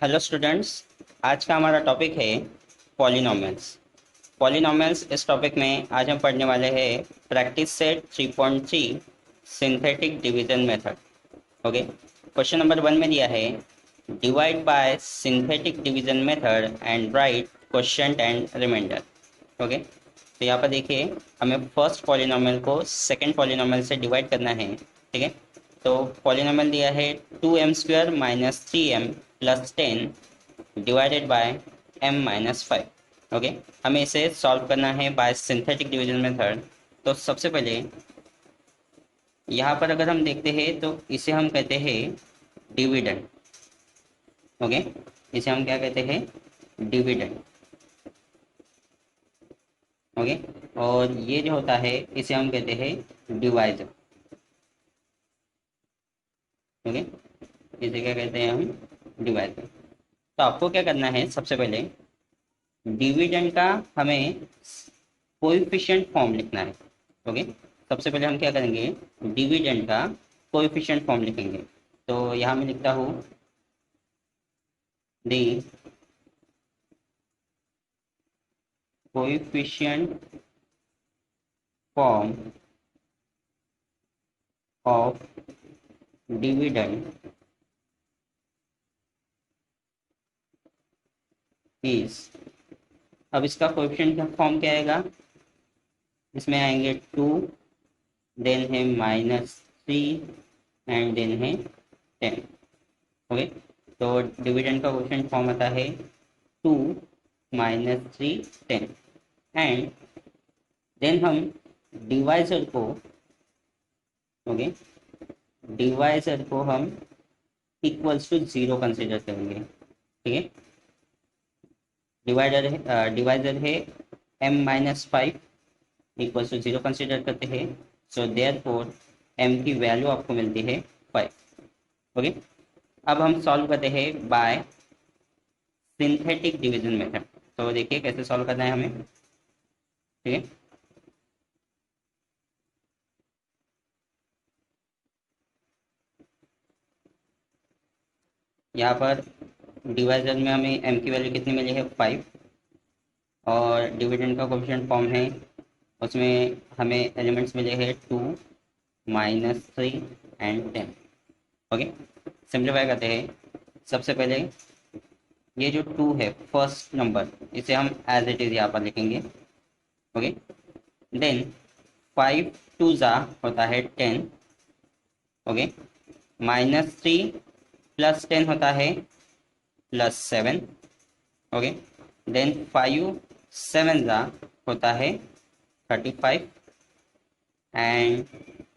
Hello students. आज का हमारा टॉपिक है पॉलिनोमियल्स। पॉलिनोमियल्स इस टॉपिक में आज हम पढ़ने वाले हैं practice set 3.3 synthetic division method. Okay, question number 1 में दिया है divide by synthetic division method and write quotient and remainder. Okay, तो यहाँ पर देखिए हमें फर्स्ट पॉलिनोमियल को सेकंड पॉलिनोमियल से डिवाइड करना है। ठीक है, तो पॉलिनोमियल दिया है 2m² minus 3m plus 10 divided by m minus 5। Okay, हमें इसे सॉल्व करना है बाय सिंथेटिक डिवीजन मेथड। तो सबसे पहले यहाँ पर अगर हम देखते हैं तो इसे हम कहते हैं डिविडेंड। ओके, इसे हम क्या कहते हैं? डिविडेंड। ओके, और ये जो होता है इसे हम कहते हैं डिवाइजर। ओके, इसे क्या कहते हैं हम? डिवाइजर। तो आपको क्या करना है, सबसे पहले डिविडेंड का हमें कोएफिशिएंट फॉर्म लिखना है। ओके, सबसे पहले हम क्या करेंगे, डिविडेंड का कोएफिशिएंट फॉर्म लिखेंगे। तो यहाँ मैं लिखता हूँ the coefficient form of dividend is. अब इसका कोएफिशिएंट का फॉर्म क्या आएगा? इसमें आएंगे 2, देन है -3 एंड देन है 10। ओके, तो डिविडेंड का क्वेश्चन फॉर्म आता है 2 -3 10 एंड देन हम डिवाइजर को, ओके, डिवाइजर को हम इक्वल्स टू 0 कंसिडर करेंगे। ठीक है, डिवाइजर है m minus 5 equals to 0 consider करते हैं। सो देयरफॉर m की वैल्यू आपको मिलती है 5। ओके, अब हम सॉल्व करते हैं बाय सिंथेटिक डिवीजन मेथड। तो देखिए कैसे सॉल्व करना है हमें। ठीक है, यहाँ पर डिवाइजर में हमें m की वैल्यू कितनी मिली है? 5। और डिविडेंड का कोएफिशिएंट फॉर्म है, उसमें हमें एलिमेंट्स मिले हैं 2 -3 एंड 10। ओके, सिंप्लीफाई करते हैं। सबसे पहले ये जो 2 है फर्स्ट नंबर, इसे हम एज इट इज़ यहाँ पर लिखेंगे। ओके, देन 5 2 ज़ा होता है 10। ओके, -3 प्लस 10 होता है +7। ओके, देन 5 7 ज़ा होता है 35 एंड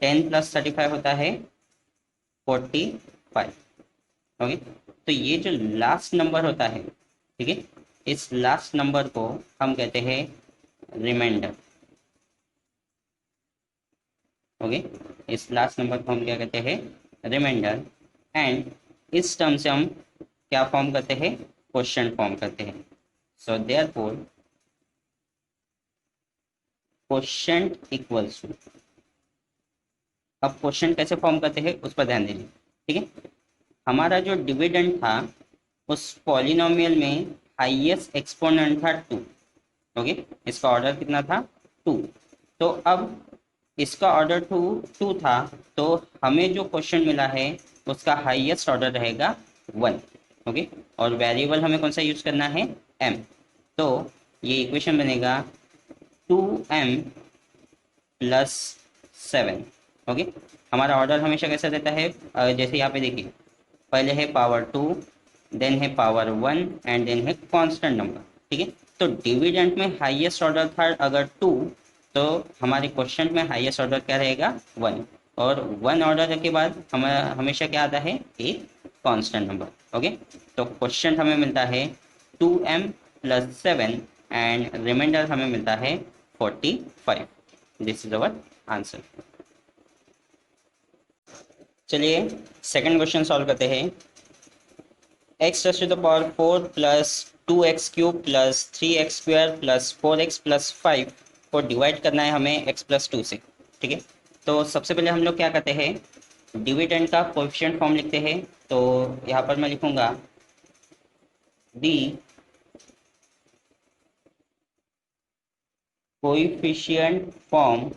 10 प्लस 35 होता है 45। ओके, तो ये जो लास्ट नंबर होता है, ठीक है, इस लास्ट नंबर को हम कहते हैं रिमाइंडर। ओके, इस लास्ट नंबर को हम क्या कहते हैं? रिमाइंडर। एंड इस टर्म से हम क्या फॉर्म करते हैं? क्वोशिएंट फॉर्म करते हैं। So therefore quotient equals to, अब क्वोशिएंट कैसे फॉर्म करते हैं उस पर ध्यान दीजिए। ठीक है, हमारा जो डिविडेंड था उस पॉलिनोमियल में हाईएस्ट एक्सपोनेंट था 2। ओके, इसका ऑर्डर कितना था? 2। तो अब इसका ऑर्डर 2 था, तो हमें जो क्वेश्चन मिला है उसका हाईएस्ट ऑर्डर रहेगा 1। ओके, और वेरिएबल हमें कौन सा यूज करना है? m। तो ये इक्वेशन बनेगा 2m प्लस 7। ओके, हमारा ऑर्डर हमेशा कैसा रहता है? जैसे यहाँ पे देखिए, पहले है पावर 2, देन है पावर 1 एंड देन है कांस्टेंट नंबर। ठीक है, तो डिविडेंड में हाईएस्ट ऑर्डर था अगर 2, तो हमारे क्वेश्चन में हाईएस्ट ऑर्डर क्या रहेगा? 1। और 1 ऑर्डर के बाद हमें हमेशा क्या आता है? एक कांस्टेंट नंबर। ओके, तो क्वेश्चन हमें मिलता है 2m प्लस 7 एंड रिमाइंडर हमें मिलता है 45। This is our answer. चलिए सेकंड क्वेश्चन सॉल्व करते हैं। x to the power 4 plus 2x³ plus 3x² plus 4x plus 5 को डिवाइड करना है हमें x प्लस 2 से। ठीक है, तो सबसे पहले हम लोग क्या करते हैं? डिविडेंड का कोएफिशिएंट फॉर्म लिखते हैं। तो यहाँ पर मैं लिखूंगा the coefficient form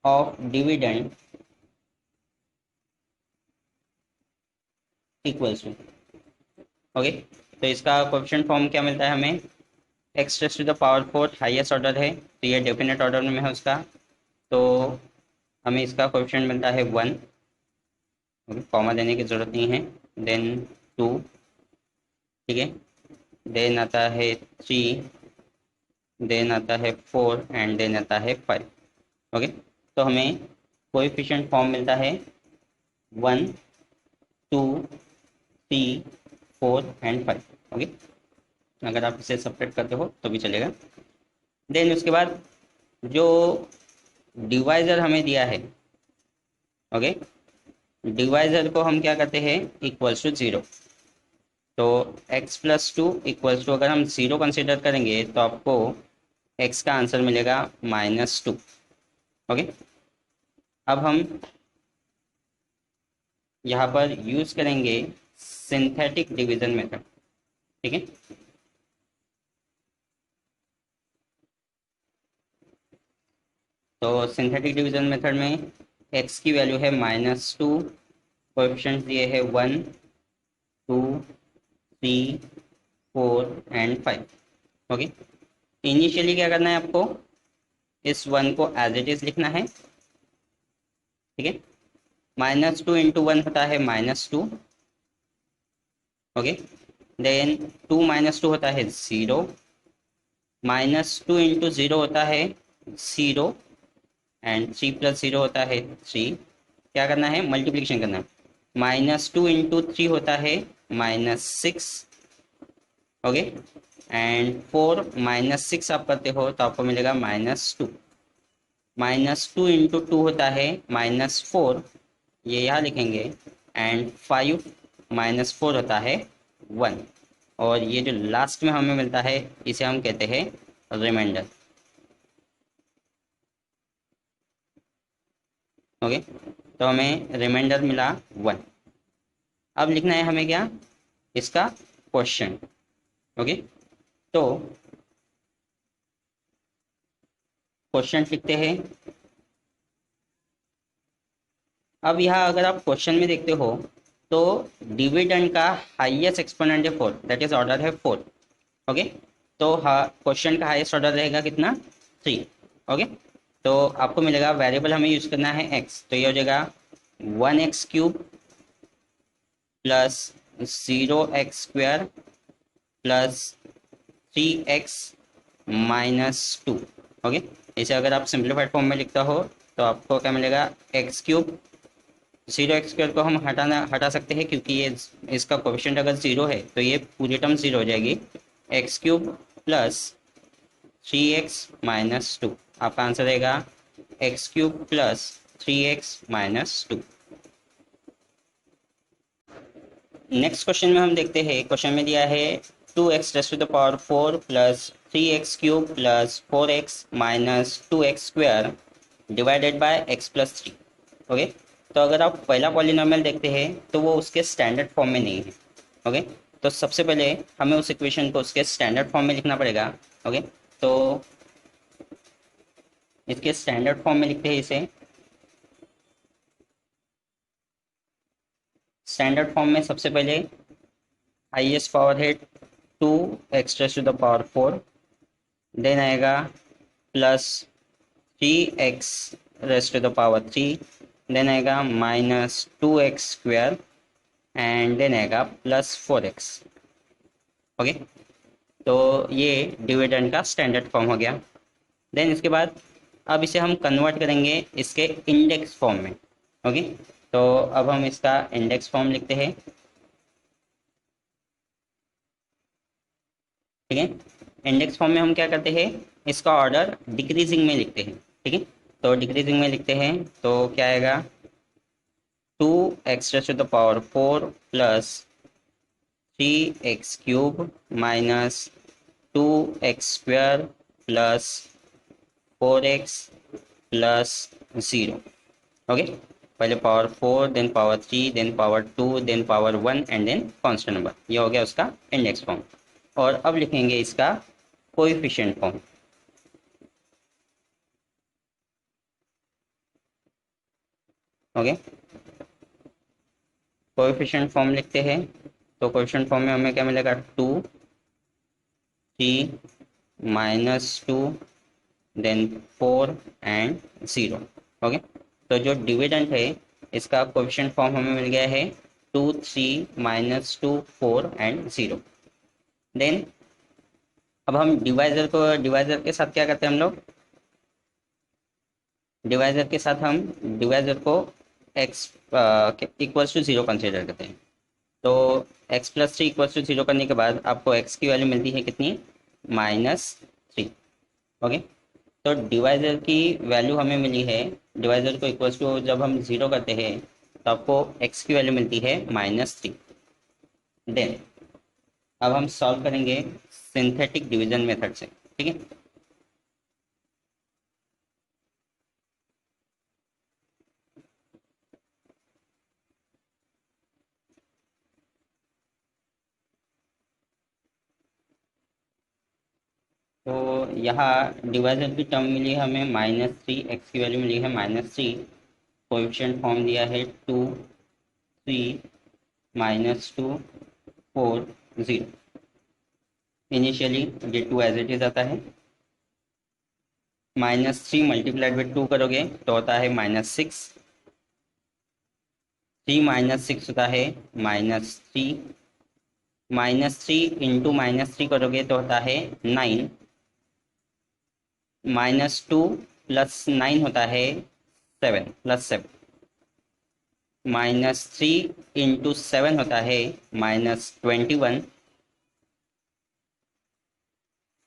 of dividend equals to, okay. तो इसका कोएफिशिएंट फॉर्म क्या मिलता है हमें, x raise to the power 4 highest order है, तो ये डेफिनेट ऑर्डर में है उसका, तो हमें इसका कोएफिशिएंट मिलता है 1, ओके, कॉमा देने की ज़रूरत नहीं है। देन 2, ठीक है, देन आता है 3, देन आता है 4 एंड देन आता है 5, ओके। तो हमें कोएफिशिएंट फॉर्म मिलता है 1, 2, 3, 4 एंड 5, ओके। अगर आप इसे सपरेट करते हो तो भी चलेगा। देन उसके बाद जो डिवाइज़र हमें दिया है, ओके, डिवाइज़र को हम क्या करते हैं, इक्वल्स टू 0। तो x+2 इक्वल्स टू, अगर हम 0 कंसिडर करेंगे तो आपको x का आंसर मिलेगा -2, ओके। अब हम यहाँ पर यूज़ करेंगे सिंथेटिक डिवीज़न मेथड, ठीक है। तो सिंथेटिक डिवीज़न मेथड में x की वैल्यू है -2, कोएफिशिएंट्स दिए है 1, 2, 3, 4 एंड 5, ओके। इनिशियली क्या करना है आपको, इस 1 को एज इट इज़ लिखना है, ठीक है। -2 इंटू 1 होता है -2, ओके। देन 2 -2 होता है 0, -2 इंटू 0 होता है 0 एंड 3 + 0 होता है 3। क्या करना है, मल्टीप्लिकेशन करना है। -2 इंटू 3 होता है -6, ओके। एंड 4 -6 आप करते हो तो आपको मिलेगा -2। -2 इंटू 2 होता है -4, ये यहाँ लिखेंगे। एंड 5 -4 होता है 1, और ये जो लास्ट में हमें मिलता है इसे हम कहते हैं रिमाइंडर, ओके। तो हमें रिमाइंडर मिला 1। अब लिखना है हमें क्या, इसका क्वेश्चन, ओके। तो क्वेश्चन लिखते हैं। अब यहाँ अगर आप क्वेश्चन में देखते हो तो डिविडेंड का हाईएस्ट एक्सपोनेंट है 4, दैट इज ऑर्डर है 4, ओके। तो क्वेश्चन का हाईएस्ट ऑर्डर रहेगा कितना, 3, ओके। तो आपको मिलेगा, वेरिएबल हमें यूज करना है x, तो ये हो जाएगा 1x³ plus 0x² plus 3x -2, okay. इसे अगर आप सिंप्लीफाइड फॉर्म में लिखता हो तो आपको क्या मिलेगा, x³, 0x² को हम हटा सकते हैं क्योंकि ये इसका कोएफिशिएंट अगर 0 है तो ये पूरी टर्म 0 हो जाएगी। x³ प्लस 3x -2, आपका आंसर रहेगा x³ plus 3x -2। Next question में हम देखते हैं, क्वेश्चन में दिया है 2x⁻⁴ plus 3x³ plus 4x -2x² divided by x+3, okay. तो अगर आप पहला पॉलिनोमियल देखते हैं तो वो उसके स्टैंडर्ड फॉर्म में नहीं है, ओके। तो सबसे पहले हमें उस इक्वेशन को उसके स्टैंडर्ड फॉर्म में लिखना पड़ेगा, ओके। तो इसके स्टैंडर्ड फॉर्म में लिखते हैं इसे। स्टैंडर्ड फॉर्म में सबसे पहले हाईएस्ट पावर है 2x⁻⁴, देन आएगा प्लस 3x⁻3, देन आएगा -2x² एंड देन आएगा प्लस 4x, ओके। तो ये डिविडेंड का स्टैंडर्ड फॉर्म हो गया। देन इसके बाद अब इसे हम कन्वर्ट करेंगे इसके इंडेक्स फॉर्म में, ओके। तो अब हम इसका इंडेक्स फॉर्म लिखते हैं, ठीक है। इंडेक्स फॉर्म में हम क्या करते हैं, इसका ऑर्डर डिक्रीजिंग में लिखते हैं, ठीक है। तो डिक्रीजिंग में लिखते हैं तो क्या आएगा, 2x⁻⁴ plus 3x³ minus 2x² plus 4x plus 0, okay. पहले power 4, then power 3, then power 2, then power 1 and then constant number. ये हो गया उसका इंडेक्स फॉर्म। और अब लिखेंगे इसका coefficient form. Okay, coefficient form लिखते हैं। तो कोएफिशिएंट फॉर्म में हमें क्या मिलेगा, 2, 3, -2, देन 4 एंड 0। ओके, तो जो डिविडेंट है इसका कोएफिशिएंट फॉर्म हमें मिल गया है 2, 3, -2, 4 एंड 0। देन अब हम डिवाइजर के साथ क्या करते हैं हम लोग, डिवाइजर के साथ हम डिवाइजर को x इक्वल्स टू 0 कंसिडर करते हैं। तो x+3 इक्वल्स टू 0 करने के बाद आपको x की वैल्यू मिलती है कितनी, -3। ओके, तो डिवाइजर की वैल्यू हमें मिली है, डिवाइजर को इक्वल्स टू जब हम 0 करते हैं तो आपको x की वैल्यू मिलती है -3। देन अब हम सॉल्व करेंगे सिंथेटिक डिवीजन मेथड से। ठीक है, तो यहाँ डिवाइजर की टर्म मिली है हमें -3, एक्स की वैल्यू मिली है -3, कोएफिशिएंट फॉर्म दिया है 2, 3, -2, 4, 0। इनिशियली ये 2 एज इट इज आता है, -3 मल्टीप्लाइड विद 2 करोगे तो होता है -6, 3 - 6 होता है -3, -3 इंटू -3 करोगे तो होता है 9, -2 + 9 होता है 7 + 7, -3 इंटू 7 होता है -21,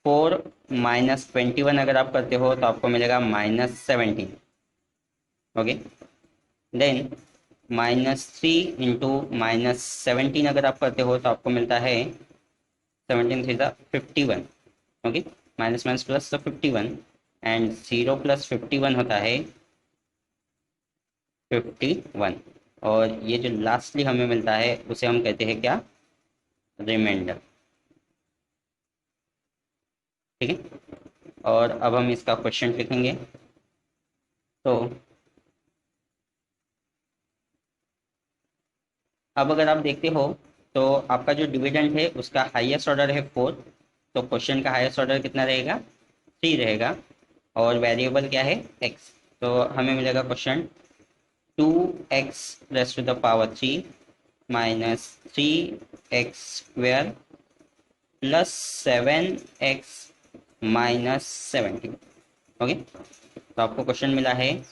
4 -21 अगर आप करते हो तो आपको मिलेगा -17। ओके, देन -3 इंटू -17 अगर आप करते हो तो आपको मिलता है 17 3 51। ओके, माइनस माइनस प्लस तो 51 एंड 0 + 51 होता है 51। और ये जो लास्टली हमें मिलता है उसे हम कहते हैं क्या, रिमाइंडर। ठीक है, और अब हम इसका क्वेश्चन लिखेंगे। तो अब अगर आप देखते हो तो आपका जो डिविडेंड है उसका हाईएस्ट ऑर्डर है 4, तो क्वेश्चन का हाईएस्ट ऑर्डर कितना रहेगा, 3 रहेगा, और वेरिएबल क्या है, x। तो हमें मिलेगा question 2x⁻³ -3x² + 7x - 17। Okay, तो आपको क्वेश्चन मिला है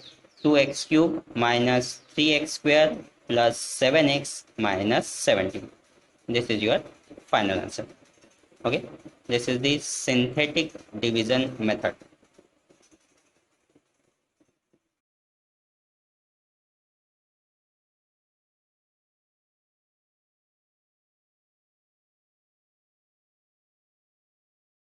2x³ -3x² + 7x - 17। This is your final answer. Okay, this is the synthetic division method.